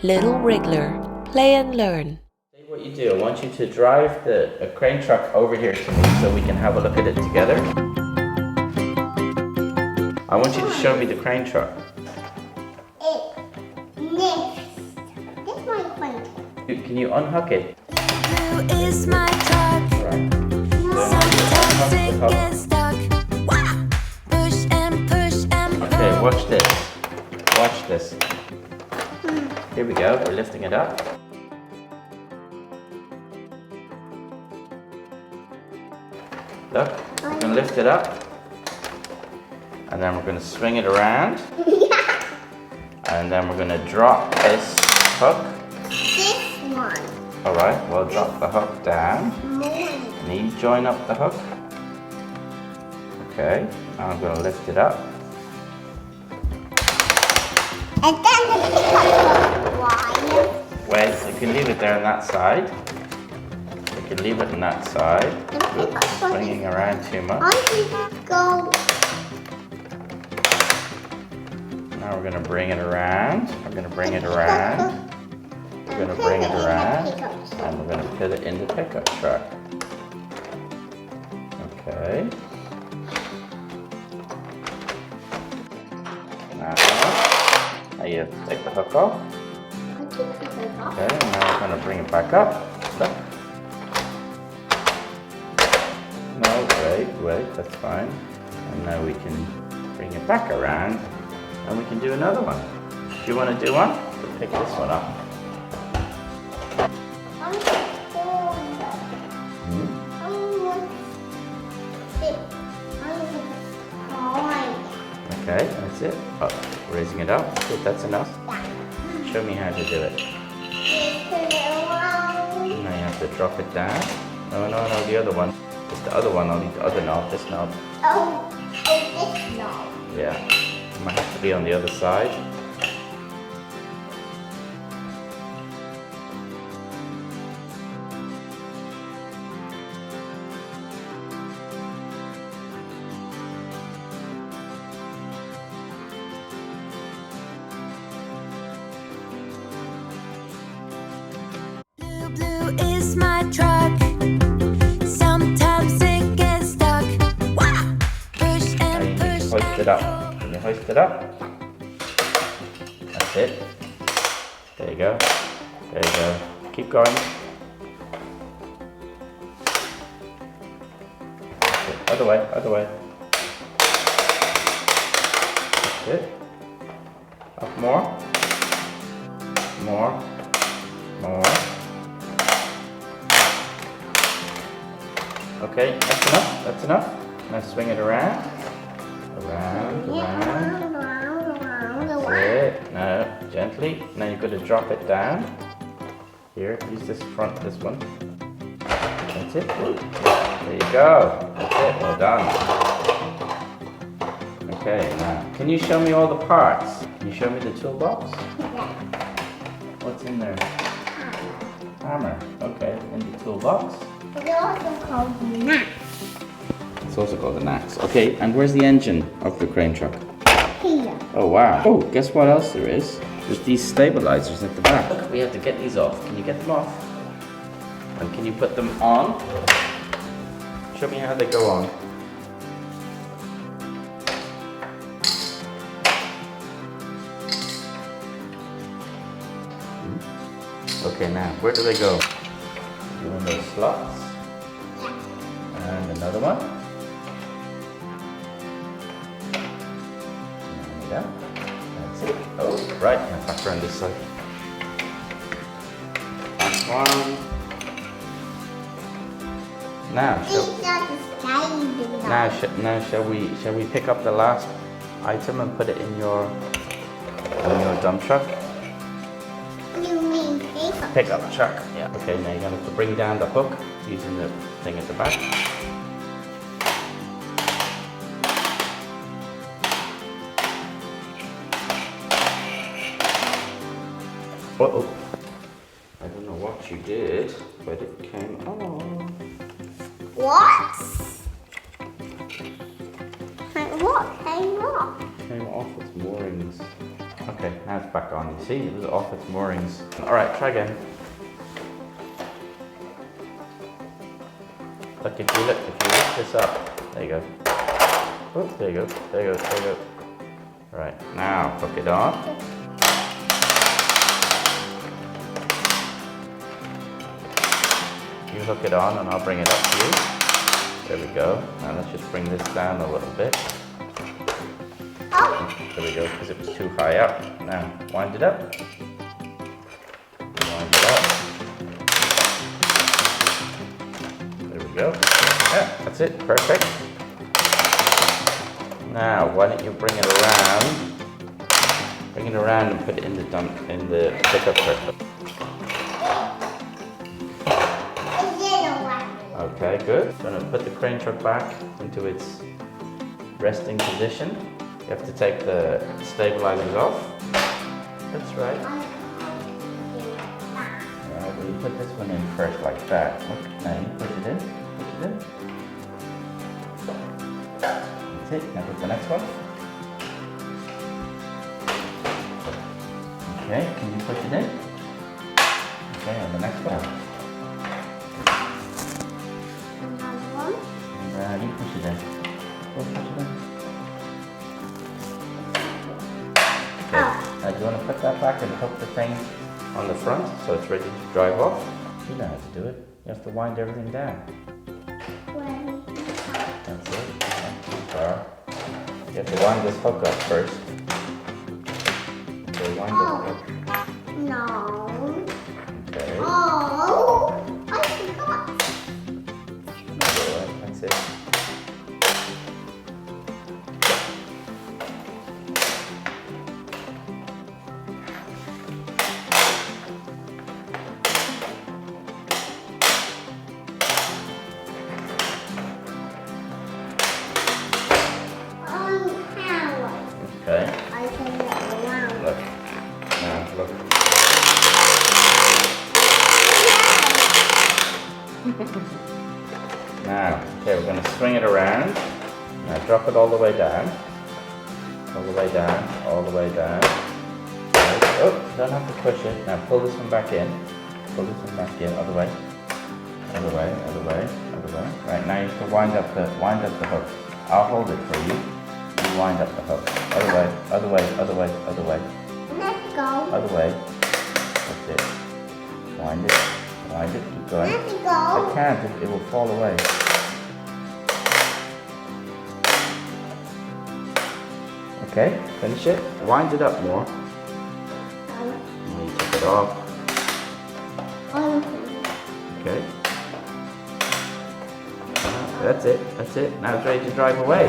Little Wriggler, play and learn. What you do, I want you to drive a crane truck over here to me so we can have a look at it together. I want you to show me the crane truck. Can you unhook it? Blue is my truck. Right. Sometimes it gets stuck. Push and push and pull. Okay, watch this. Watch this. Here we go, we're lifting it up. Look, we're going to lift it up. And then we're going to swing it around. And then we're going to drop this hook. This one. Alright, we'll drop the hook down. And you join up the hook. Okay, now I'm going to lift it up. And then the pickup wire. Wait, you can leave it there on that side. You can leave it on that side. Oops, swinging around too much. I can go. Now we're going to bring it around. We're going to bring it around. We're going to bring it around. And we're going to put it in the pickup truck. Okay. Now you take the hook off. Okay, and now we're going to bring it back up. Look. No, wait, that's fine. And now we can bring it back around and we can do another one. Do you want to do one? We'll pick this one up. Okay, that's it. Oh, raising it up. Good, that's enough. Show me how to do it. Now you have to drop it down. No, the other one. Just the other one, I'll need the other knob, this knob. Oh, this knob. Yeah, it might have to be on the other side. Blue is my truck. Sometimes it gets stuck. Push and push. Hoist it up. Can you hoist it up? That's it. There you go. There you go. Keep going. That's it. Other way, other way. That's it. Up more. More. More. Okay, that's enough. That's enough. Now swing it around. Around, around. That's it. Now, gently. Now you've got to drop it down. Here, use this front, this one. That's it. There you go. That's it. Well done. Okay, now, can you show me all the parts? Can you show me the toolbox? What's in there? Hammer. Okay, in the toolbox. It's also called Max. It's also called an axe. Okay, and where's the engine of the crane truck? Here. Oh wow. Oh, guess what else there is? There's these stabilizers at the back. Look, we have to get these off. Can you get them off? And can you put them on? Show me how they go on. Okay, now, where do they go? In those slots. And another one. There we go. That's it. Oh, right, now back around this side. Last one. Now, shall we pick up the last item and put it in your dump truck? You mean Pick up the truck. Yeah. Okay, now you're gonna have to bring down the hook using the thing at the back. Uh-oh. I don't know what you did, but it came on. what? What came off? Came off its moorings. Okay. Okay, now it's back on. You see, it was off its moorings. Alright, try again. Look, if you lift this up, there you go. Oh, there you go, there you go, there you go. Right, now hook it on. You hook it on and I'll bring it up to you. There we go. Now let's just bring this down a little bit. There we go, because it was too high up. Now, wind it up. Wind it up. There we go. Yeah, that's it. Perfect. Now, why don't you bring it around? Bring it around and put it in the pickup truck. Okay, good. So I'm going to put the crane truck back into its resting position. You have to take the stabilizers off. That's right. Alright, well you put this one in first like that. Okay, now you push it in. Push it in. That's it. Now put the next one. Okay, can you push it in? Okay, on the next one. You push it in. Go push it in. Okay. Now do you want to put that back and hook the thing on the front so it's ready to drive off? You know how to do it. You have to wind everything down. That's it. You have to wind this hook up first. Okay, wind the hook. No. Okay. Oh, I forgot. Alright, that's it. Okay. I can get around. Look. Now look. Now, okay, we're going to swing it around. Now drop it all the way down. All the way down. All the way down. Right. Oh, you don't have to push it. Now pull this one back in. Pull this one back in. Other way. Other way. Other way. Other way. Right. Now you have to wind up the hook. I'll hold it for you. You wind up the hook. Other way. Other way. Other way. Other way. Let's go. Other way. That's it. Wind it. Wind it. Keep going. Let's go. I can't. It will fall away. Okay. Finish it. Wind it up more. And you take it off. Okay. That's it. That's it. Now it's ready to drive away.